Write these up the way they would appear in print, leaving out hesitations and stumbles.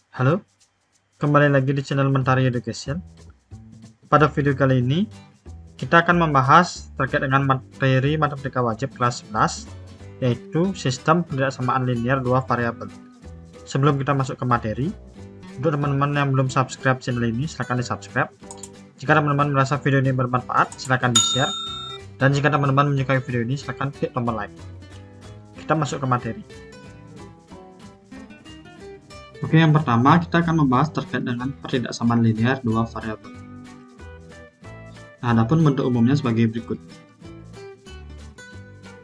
Halo, kembali lagi di channel Mentari Education. Pada video kali ini, kita akan membahas terkait dengan materi matematika wajib kelas 11, yaitu sistem penindaksamaan linear dua variabel. Sebelum kita masuk ke materi, untuk teman-teman yang belum subscribe channel ini, silahkan di subscribe. Jika teman-teman merasa video ini bermanfaat, silahkan di share. Dan jika teman-teman menyukai video ini, silahkan klik tombol like. Kita masuk ke materi. Oke, yang pertama kita akan membahas terkait dengan pertindaksamaan linear dua variabel. Nah, adapun bentuk umumnya sebagai berikut.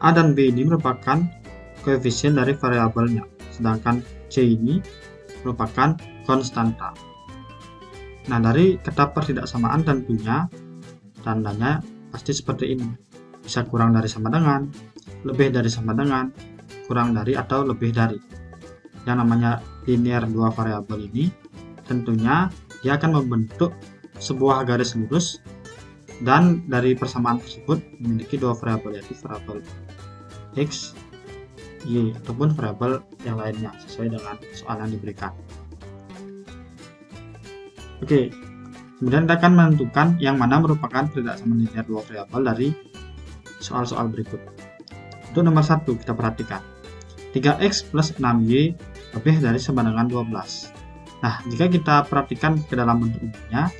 A dan B ini merupakan koefisien dari variabelnya, sedangkan C ini merupakan konstanta. Nah, dari kata pertindaksamaan tentunya tandanya pasti seperti ini. Bisa kurang dari sama dengan, lebih dari sama dengan, kurang dari atau lebih dari. Yang namanya linear dua variabel ini tentunya dia akan membentuk sebuah garis lurus, dan dari persamaan tersebut memiliki dua variabel, yaitu variabel x, y, ataupun variabel yang lainnya sesuai dengan soal yang diberikan. Oke, kemudian kita akan menentukan yang mana merupakan pertindaksamaan linear dua variabel dari soal-soal berikut. Untuk nomor 1 kita perhatikan 3x plus 6y lebih dari sama dengan 12. Nah, jika kita perhatikan ke dalam bentuk umumnya,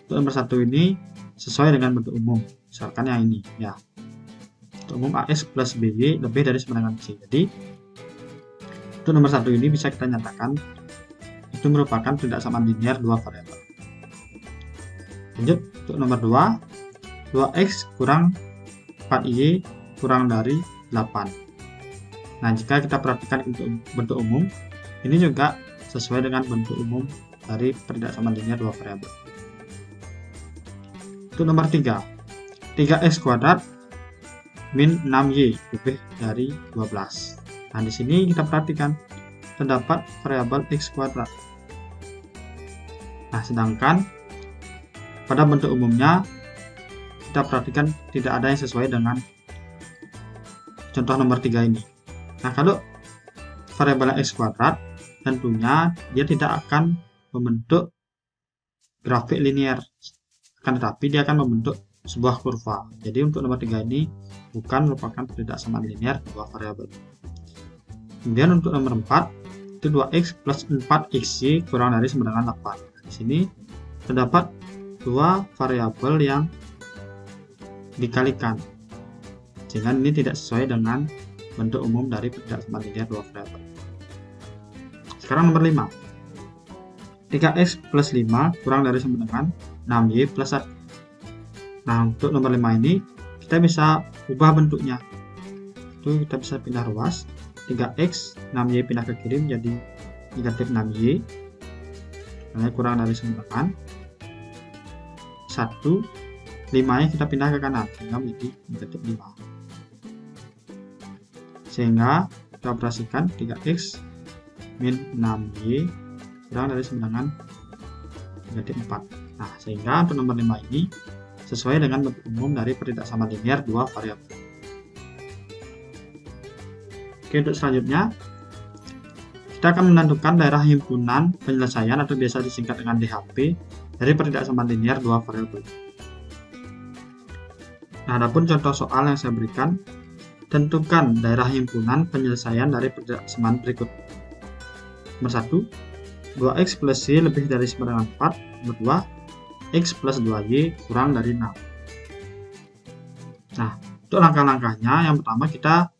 untuk nomor 1 ini sesuai dengan bentuk umum. Misalkan yang ini, ya. Bentuk umum ax plus by lebih dari sama dengan c. Jadi, untuk nomor 1 ini bisa kita nyatakan itu merupakan pertindaksamaan linear dua variabel. Lanjut, untuk nomor 2, 2x kurang 4y kurang dari 8. Nah, jika kita perhatikan untuk bentuk umum, ini juga sesuai dengan bentuk umum dari pertindaksamaan linear dua variabel. Untuk nomor 3, 3x kuadrat min 6y lebih dari 12. Nah, di sini kita perhatikan terdapat variabel x kuadrat. Nah, sedangkan pada bentuk umumnya kita perhatikan tidak ada yang sesuai dengan contoh nomor 3 ini. Nah, kalau variabel x kuadrat, tentunya dia tidak akan membentuk grafik linear, akan tetapi dia akan membentuk sebuah kurva. Jadi untuk nomor 3 ini bukan merupakan pertindaksamaan linear dua variabel. Kemudian untuk nomor 4, itu 2x plus 4xy kurang dari sama dengan 8. Di sini terdapat dua variabel yang dikalikan, sehingga ini tidak sesuai dengan bentuk umum dari pertindaksamaan linear dua variabel. Sekarang nomor 5, 3x plus 5 kurang dari sama dengan 6y plus 1. Nah, untuk nomor 5 ini kita bisa ubah bentuknya. Itu kita bisa pindah ruas, 3x 6y pindah ke kiri menjadi negatif 6y, kurang dari sama dengan 1, 5 nya kita pindah ke kanan sehingga menjadi negatif 5. Sehingga kita operasikan 3x min 6y kurang dari sama dengan negatif 4. Nah, sehingga untuk nomor 5 ini sesuai dengan bentuk umum dari pertindaksamaan linear dua variabel. Oke, untuk selanjutnya kita akan menentukan daerah himpunan penyelesaian atau biasa disingkat dengan DHP dari pertindaksamaan linear dua variabel. Nah, adapun contoh soal yang saya berikan, tentukan daerah himpunan penyelesaian dari pertindaksamaan berikut. Nomor 1, 2x plus y lebih dari sama dengan 4. Nomor 2, x plus 2y kurang dari 6. Nah, untuk langkah-langkahnya, yang pertama kita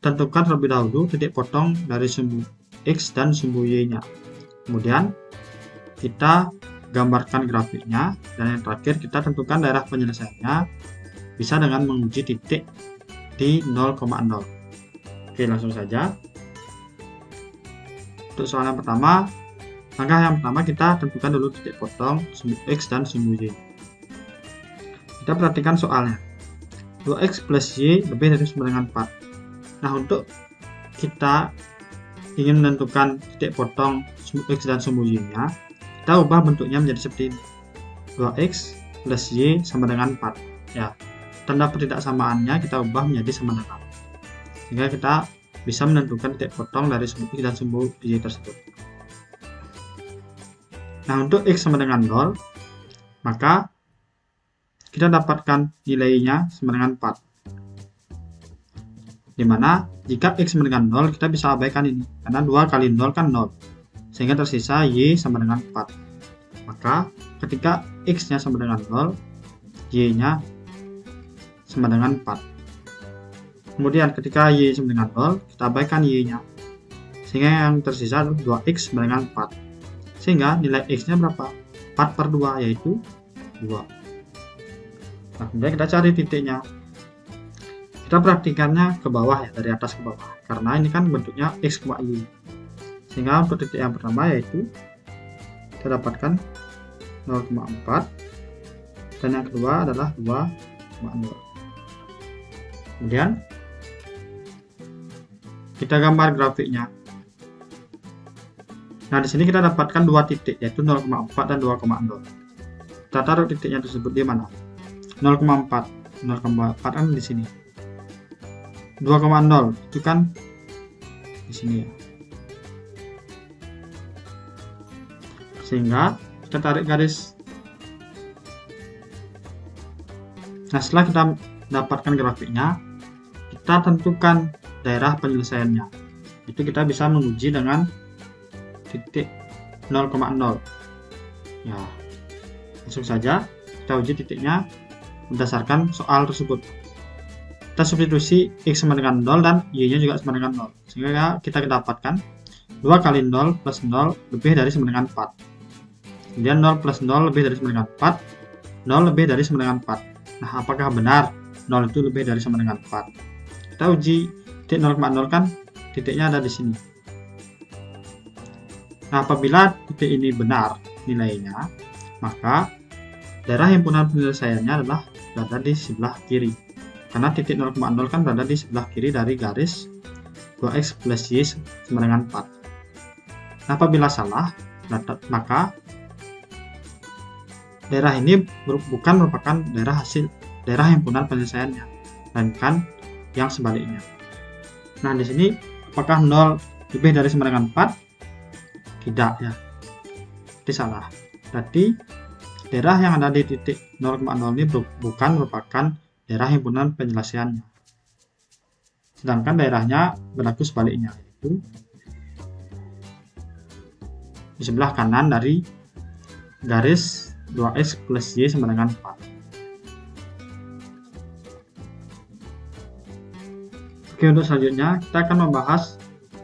tentukan terlebih dahulu titik potong dari sumbu x dan sumbu y-nya. Kemudian kita gambarkan grafiknya, dan yang terakhir kita tentukan daerah penyelesaiannya bisa dengan menguji titik di 0,0. Oke, langsung saja. Untuk soal yang pertama, langkah yang pertama kita tentukan dulu titik potong sumbu x dan sumbu y. Kita perhatikan soalnya. 2x plus y lebih dari sama dengan 4. Nah, untuk kita ingin menentukan titik potong sumbu x dan sumbu y-nya, kita ubah bentuknya menjadi seperti ini. 2x plus y sama dengan 4. Ya, tanda pertindaksamaannya kita ubah menjadi sama dengan, sehingga kita bisa menentukan titik potong dari sumbu x dan sumbu y tersebut. Nah, untuk X sama dengan 0, maka kita dapatkan nilainya sama dengan 4. Dimana jika X sama dengan 0, kita bisa abaikan ini, karena 2 kali 0 kan 0, sehingga tersisa Y sama dengan 4. Maka ketika X nya sama dengan 0, Y nya sama dengan 4. Kemudian ketika Y sama dengan 0, kita abaikan Y nya, sehingga yang tersisa adalah 2X sama dengan 4. Sehingga nilai X nya berapa? 4/2, yaitu 2. Nah, kemudian kita cari titiknya. Kita perhatikannya ke bawah ya, dari atas ke bawah, karena ini kan bentuknya X, Y. Sehingga untuk titik yang pertama yaitu kita dapatkan 0,4, dan yang kedua adalah 2,0. Kemudian kita gambar grafiknya. Nah, di sini kita dapatkan dua titik, yaitu 0,4 dan 2,0. Kita taruh titiknya tersebut di mana? 0,4 kan di sini. 2,0 itu kan di sini ya. Sehingga kita tarik garis. Nah, setelah kita dapatkan grafiknya, kita tentukan daerah penyelesaiannya. Itu kita bisa menguji dengan titik 0,0. Ya, langsung saja kita uji titiknya berdasarkan soal tersebut. Kita substitusi X sama dengan 0 dan Y nya juga sama dengan 0, sehingga kita dapatkan 2 kali 0 plus 0 lebih dari sama dengan 4. Kemudian 0 plus 0 lebih dari sama dengan 4, 0 lebih dari sama dengan 4. Nah, apakah benar 0 itu lebih dari sama dengan 4? Kita uji titik 0,0 kan titiknya ada di sini. Nah, apabila titik ini benar nilainya, maka daerah himpunan penyelesaiannya adalah berada di sebelah kiri. Karena titik 0,0 kan berada di sebelah kiri dari garis 2X plus Y sama dengan 4. Nah, apabila salah, maka daerah ini bukan merupakan daerah himpunan penyelesaiannya, melainkan yang sebaliknya. Nah, di sini apakah 0 lebih dari sama dengan 4? Tidak ya. Ini salah. Berarti daerah yang ada di titik 0,0 ini bukan merupakan daerah himpunan penyelesaiannya. Sedangkan daerahnya berlaku sebaliknya, yaitu di sebelah kanan dari garis 2X plus Y sama dengan 4. Oke, untuk selanjutnya kita akan membahas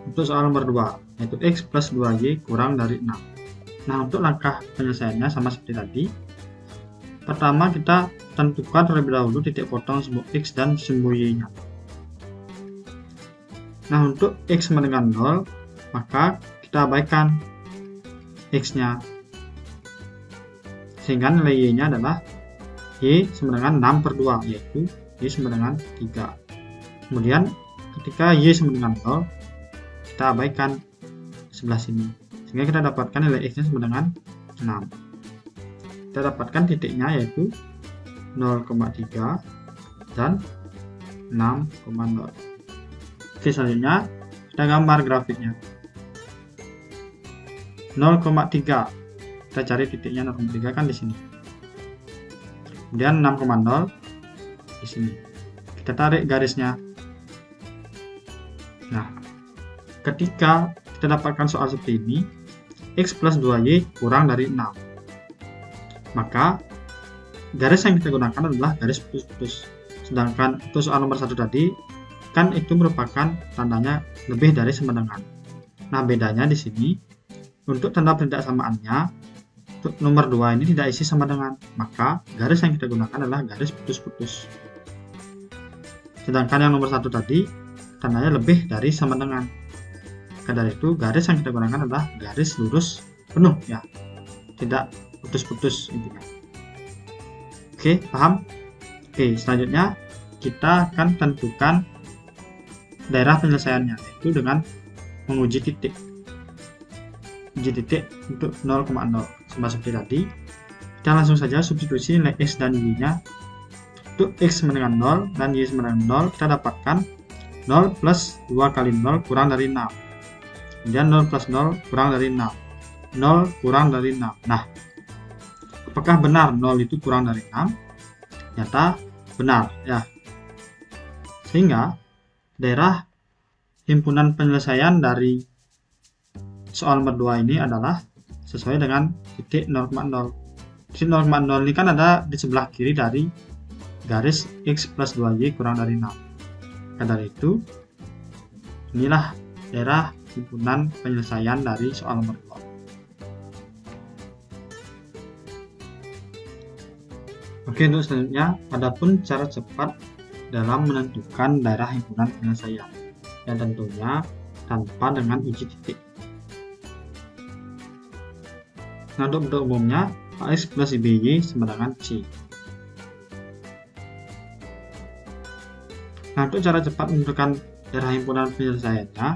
untuk soal nomor 2, yaitu X plus 2Y kurang dari 6. Nah, untuk langkah penyelesaiannya sama seperti tadi. Pertama, kita tentukan terlebih dahulu titik potong simbol X dan simbol Y-nya. Nah, untuk X sama dengan 0, maka kita abaikan X-nya. Sehingga nilai Y-nya adalah Y sama dengan 6/2, yaitu Y sama dengan 3. Kemudian, ketika Y sama dengan 0, kita abaikan sebelah sini. Sehingga kita dapatkan nilai X-nya sama dengan 6. Kita dapatkan titiknya yaitu 0,3 dan 6,0. Oke, selanjutnya kita gambar grafiknya. 0,3, kita cari titiknya 0,3 kan di sini. Kemudian 6,0 di sini. Kita tarik garisnya. Nah, ketika kita dapatkan soal seperti ini, X plus 2Y kurang dari 6, maka garis yang kita gunakan adalah garis putus-putus. Sedangkan untuk soal nomor 1 tadi kan itu merupakan tandanya lebih dari sama dengan. Nah, bedanya di sini untuk tanda pertidakssamaannya, untuk nomor 2 ini tidak isi sama dengan, maka garis yang kita gunakan adalah garis putus-putus. Sedangkan yang nomor 1 tadi tandanya lebih dari sama dengan. Maka dari itu garis yang kita gunakan adalah garis lurus penuh ya, tidak putus-putus intinya. Oke, paham? Oke, selanjutnya kita akan tentukan daerah penyelesaiannya, yaitu dengan menguji titik. Uji titik untuk 0,0 sama seperti tadi. Kita langsung saja substitusi nilai X dan Y nya. Untuk X sama dengan 0 dan Y sama dengan 0, kita dapatkan 0 plus 2 kali 0 kurang dari 6. Kemudian 0 plus 0 kurang dari 6. 0 kurang dari 6. Nah, apakah benar 0 itu kurang dari 6? Ternyata benar ya. Sehingga daerah himpunan penyelesaian dari soal nomor 2 ini adalah sesuai dengan titik 0,0. Titik 0,0 ini kan ada di sebelah kiri dari garis X plus 2Y kurang dari 6. Maka dari itu, inilah daerah himpunan penyelesaian dari soal nomor 2. Oke, untuk selanjutnya, adapun cara cepat dalam menentukan daerah himpunan penyelesaian, yang tentunya tanpa dengan uji titik. Nah, untuk bentuk umumnya, AX plus IBY sama dengan C. Nah, untuk cara cepat menentukan daerah himpunan penyelesaiannya,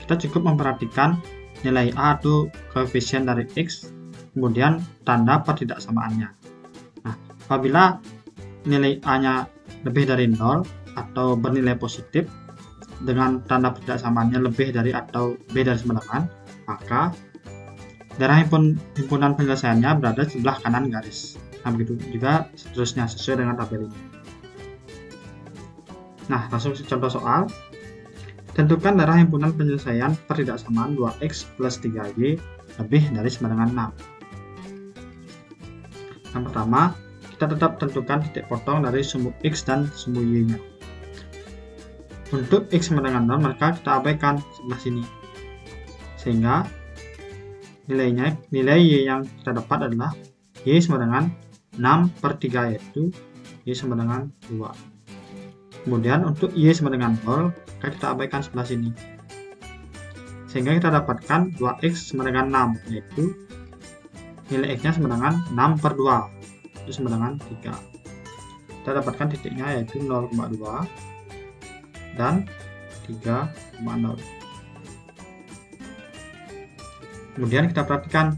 kita cukup memperhatikan nilai A atau koefisien dari X, kemudian tanda pertidaksamaannya. Nah, apabila nilai A-nya lebih dari 0 atau bernilai positif dengan tanda pertidaksamaannya lebih dari atau B dari sembilan, maka daerah himpunan penyelesaiannya berada di sebelah kanan garis. Nah, begitu juga seterusnya sesuai dengan tabel ini. Nah, langsung contoh soal. Tentukan daerah himpunan penyelesaian pertidaksamaan 2x plus 3y lebih dari sama dengan 6. Yang pertama, kita tetap tentukan titik potong dari sumbu x dan sumbu y-nya. Untuk x sama dengan 0, maka kita abaikan sebelah sini. Sehingga nilai y yang kita dapat adalah y sama dengan 6/3, yaitu y sama dengan 2. Kemudian untuk y sama dengan 0, maka kita abaikan sebelah sini. Sehingga kita dapatkan 2x sama dengan 6, yaitu nilai x nya sama dengan 6/2, itu sama dengan 3. Kita dapatkan titiknya yaitu 0,2 dan 3,0. Kemudian kita perhatikan,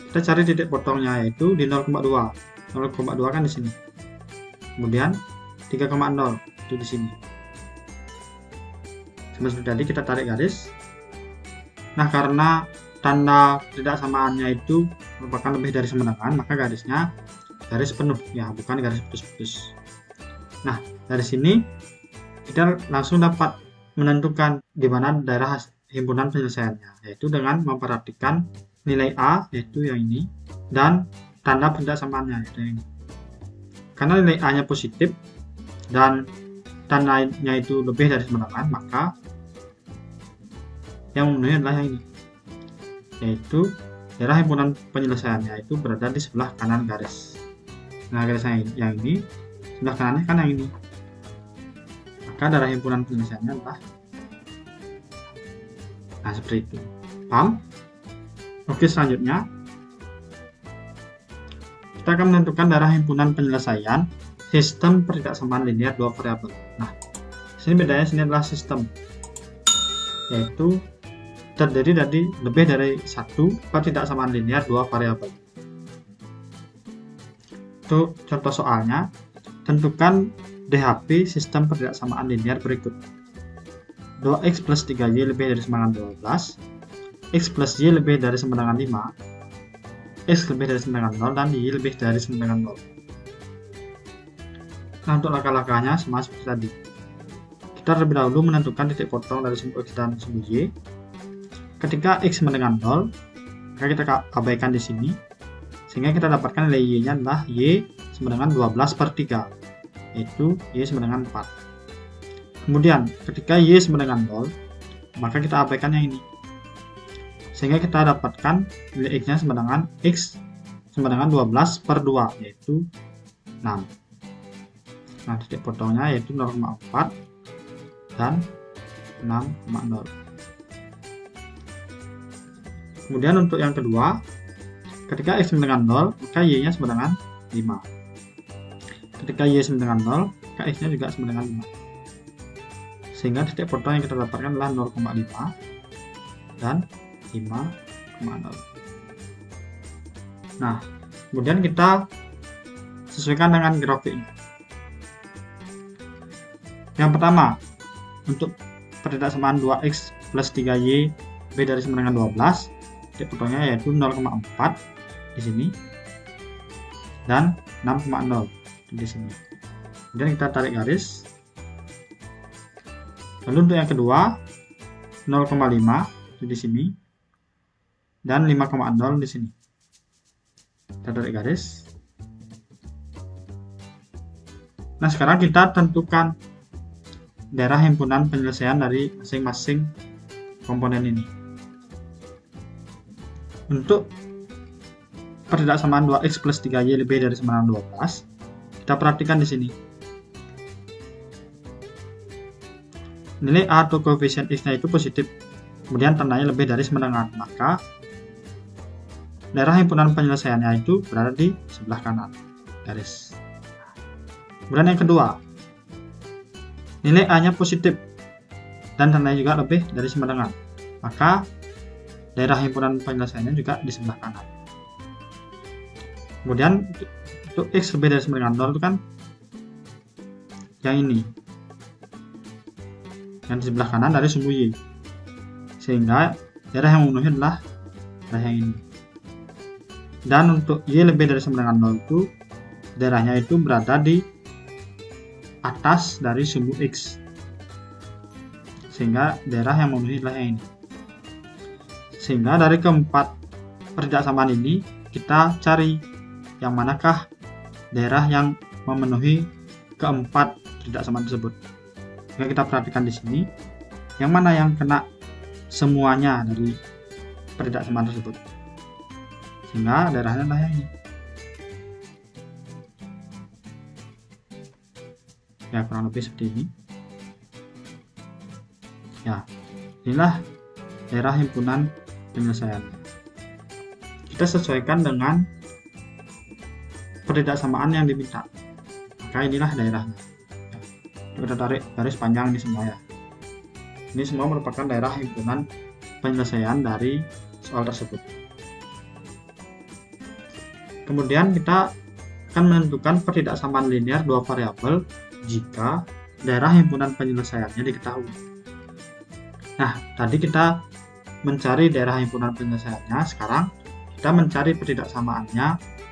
kita cari titik potongnya yaitu di 0,2. 0,2 kan di sini. Kemudian 3,0 itu di sini. Seperti tadi kita tarik garis. Nah, karena tanda pertidaksamaannya itu merupakan lebih dari sama dengan, maka garisnya garis penuh ya, bukan garis putus-putus. Nah, dari sini kita langsung dapat menentukan di mana daerah himpunan penyelesaiannya, yaitu dengan memperhatikan nilai A, yaitu yang ini, dan tanda pertidaksamaannya, yaitu yang ini. Karena nilai A-nya positif dan tandanya itu lebih dari sama dengan, maka yang memenuhi adalah yang ini, yaitu daerah himpunan penyelesaiannya itu berada di sebelah kanan garis. Nah, garis yang ini, sebelah kanannya kan yang ini. Maka daerah himpunan penyelesaiannya adalah, nah, seperti itu. Paham? Oke, selanjutnya kita akan menentukan daerah himpunan penyelesaian sistem pertidaksamaan linear dua variabel. Nah, sini bedanya, sini adalah sistem, yaitu terdiri dari lebih dari satu pertidaksamaan linear dua variabel. Untuk contoh soalnya, tentukan DHP sistem pertidaksamaan linear berikut. 2x plus 3y lebih dari sama dengan 12, x plus y lebih dari sama dengan 5, x lebih dari sama dengan 0, dan y lebih dari sama dengan 0. Nah, untuk langkah-langkahnya sama seperti tadi. Kita terlebih dahulu menentukan titik potong dari sumbu x dan sumbu y. Ketika x sama dengan 0, maka kita abaikan di sini, sehingga kita dapatkan nilai y-nya adalah y sama dengan 12/3, yaitu y sama dengan 4. Kemudian ketika y sama dengan 0, maka kita abaikan yang ini, sehingga kita dapatkan nilai x nya sama dengan x sama dengan 12/2, yaitu 6. Nah, titik potongnya yaitu 0,4 dan 6,0. Kemudian untuk yang kedua, ketika x sama dengan 0, maka y nya sama dengan 5. Ketika y sama dengan 0, maka x nya juga sama dengan 5. Sehingga titik potong yang kita dapatkan adalah 0,5 dan 5,0. Nah, kemudian kita sesuaikan dengan grafiknya. Yang pertama, untuk pertidaksamaan 2x plus 3y lebih dari sama dengan 12, titik potongnya yaitu 0,4 di sini dan 6,0 di sini. Kemudian kita tarik garis. Lalu untuk yang kedua 0,5 di sini dan 5,0 di sini. Kita tarik garis. Nah, sekarang kita tentukan daerah himpunan penyelesaian dari masing-masing komponen ini. Untuk pertidaksamaan 2x plus 3y lebih dari sama dengan 12, kita perhatikan di sini. Nilai A atau koefisien x-nya itu positif, kemudian tandanya lebih dari sama dengan, maka daerah himpunan penyelesaiannya itu berada di sebelah kanan garis. Kemudian yang kedua, nilai A-nya positif dan tandanya juga lebih dari sama dengan, maka daerah himpunan penyelesaiannya juga di sebelah kanan. Kemudian untuk x lebih dari sama dengan 0 itu kan yang ini, yang di sebelah kanan dari sumbu y, sehingga daerah yang memenuhi adalah daerah yang ini. Dan untuk y lebih dari sama dengan 0 itu daerahnya itu berada di atas dari sumbu x, sehingga daerah yang memenuhi adalah yang ini. Sehingga dari keempat pertidaksamaan ini kita cari yang manakah daerah yang memenuhi keempat pertidaksamaan tersebut. Jika kita perhatikan di sini, yang mana yang kena semuanya dari pertidaksamaan tersebut, sehingga daerahnya adalah yang ini. Ya, kurang lebih seperti ini. Ya, inilah daerah himpunan penyelesaian. Kita sesuaikan dengan pertidaksamaan yang diminta, maka inilah daerahnya. Kita tarik garis panjang ini semua ya. Ini semua merupakan daerah himpunan penyelesaian dari soal tersebut. Kemudian kita akan menentukan pertidaksamaan linear dua variabel jika daerah himpunan penyelesaiannya diketahui. Nah, tadi kita mencari daerah himpunan penyelesaiannya, sekarang kita mencari pertidaksamaannya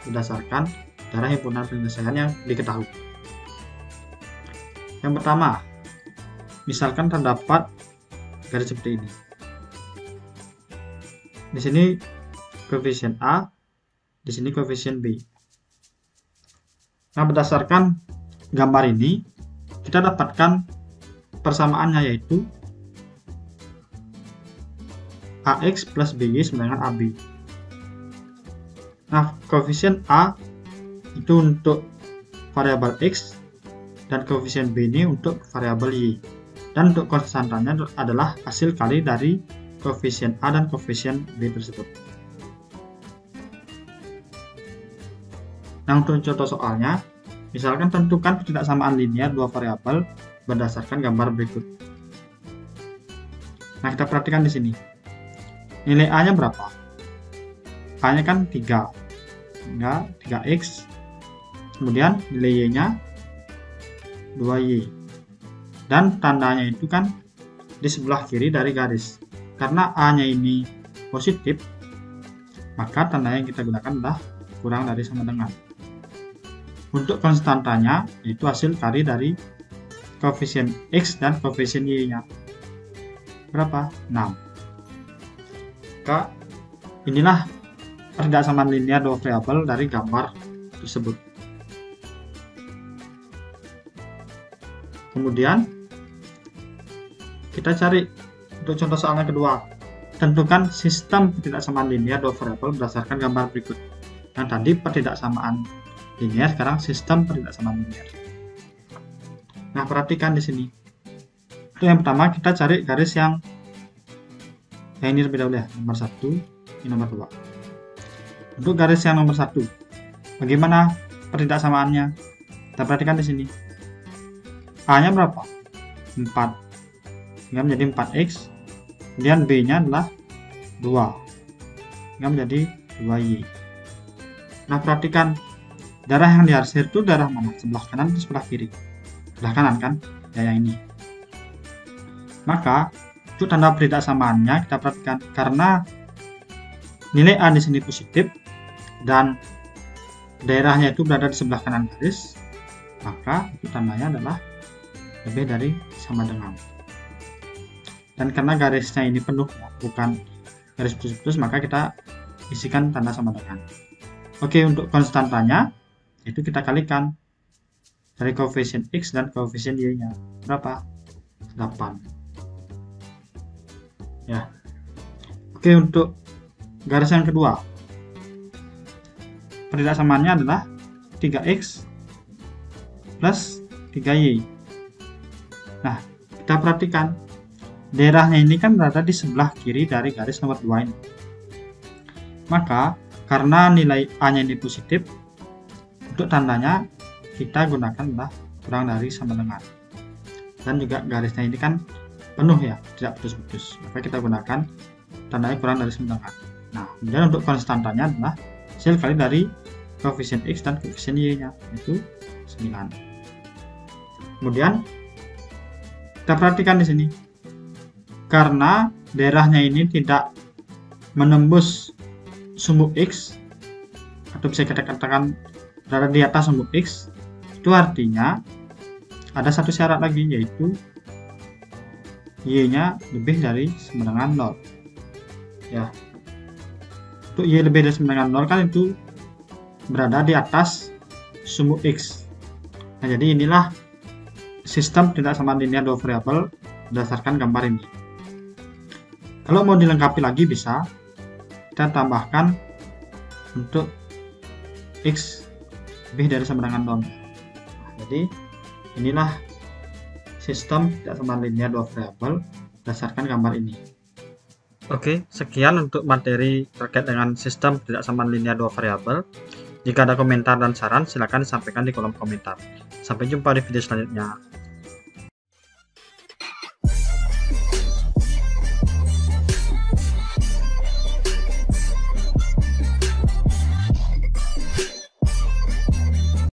berdasarkan daerah himpunan penyelesaian yang diketahui. Yang pertama, misalkan terdapat garis seperti ini. Di sini koefisien A, di sini koefisien B. Nah, berdasarkan gambar ini, kita dapatkan persamaannya yaitu AX plus BY sama dengan AB. Nah, koefisien A itu untuk variabel X dan koefisien B ini untuk variabel Y. Dan untuk konstantannya adalah hasil kali dari koefisien A dan koefisien B tersebut. Nah, untuk contoh soalnya, misalkan tentukan pertidaksamaan linear dua variabel berdasarkan gambar berikut. Nah, kita perhatikan di sini. Nilai A-nya berapa? A-nya kan 3. Sehingga 3x. Kemudian nilai Y-nya 2Y. Dan tandanya itu kan di sebelah kiri dari garis. Karena A-nya ini positif, maka tanda yang kita gunakan adalah kurang dari sama dengan. Untuk konstantanya, yaitu hasil kali dari koefisien X dan koefisien Y-nya. Berapa? 6. Maka inilah pertidaksamaan linear dua variabel dari gambar tersebut. Kemudian, kita cari untuk contoh soalnya kedua. Tentukan sistem pertidaksamaan linear dua variabel berdasarkan gambar berikut. Yang tadi pertidaksamaan linear, sekarang sistem pertidaksamaan linear. Nah, perhatikan di sini. Untuk yang pertama kita cari garis yang ini terlebih dahulu ya, nomor 1, ini nomor 2. Untuk garis yang nomor 1, bagaimana pertidaksamaannya? Kita perhatikan di sini. A-nya berapa? 4. Sehingga menjadi 4x. Kemudian B-nya adalah 2. Sehingga menjadi 2y. Nah, perhatikan darah yang diarsir itu darah mana? Sebelah kanan atau sebelah kiri? Sebelah kanan kan? Ya, yang ini. Maka Untuk tanda beridaksamaannya kita perhatikan, karena nilai A di sini positif dan daerahnya itu berada di sebelah kanan garis, maka itu tandanya adalah lebih dari sama dengan. Dan karena garisnya ini penuh, bukan garis putus-putus, maka kita isikan tanda sama dengan. Oke, untuk konstantanya itu kita kalikan dari koefisien X dan koefisien Y-nya. Berapa? 8. Ya. Oke, untuk garis yang kedua, peridaksamaannya adalah 3X plus 3Y. Nah, kita perhatikan daerahnya ini kan berada di sebelah kiri dari garis nomor 2 ini. Maka karena nilai A-nya ini positif, untuk tandanya kita gunakan adalah kurang dari sama dengan. Dan juga garisnya ini kan penuh ya, tidak putus-putus. Maka kita gunakan tandanya kurang dari sama dengan. Nah, kemudian untuk konstantanya adalah hasil kali dari koefisien X dan koefisien Y-nya, yaitu 9. Kemudian kita perhatikan di sini, karena daerahnya ini tidak menembus sumbu X, atau bisa kita katakan berada di atas sumbu X, itu artinya ada satu syarat lagi, yaitu Y-nya lebih dari sama dengan 0. Ya, untuk Y lebih dari sama dengan 0 kan itu berada di atas sumbu X. Nah, jadi inilah sistem tidak-samaan linear dua variabel berdasarkan gambar ini. Kalau mau dilengkapi lagi bisa kita tambahkan untuk X lebih dari sama dengan 0. Nah, jadi inilah sistem tidak-samaan linear dua variabel berdasarkan gambar ini. Oke, sekian untuk materi terkait dengan sistem tidak-samaan linear dua variabel. Jika ada komentar dan saran, silakan disampaikan di kolom komentar. Sampai jumpa di video selanjutnya.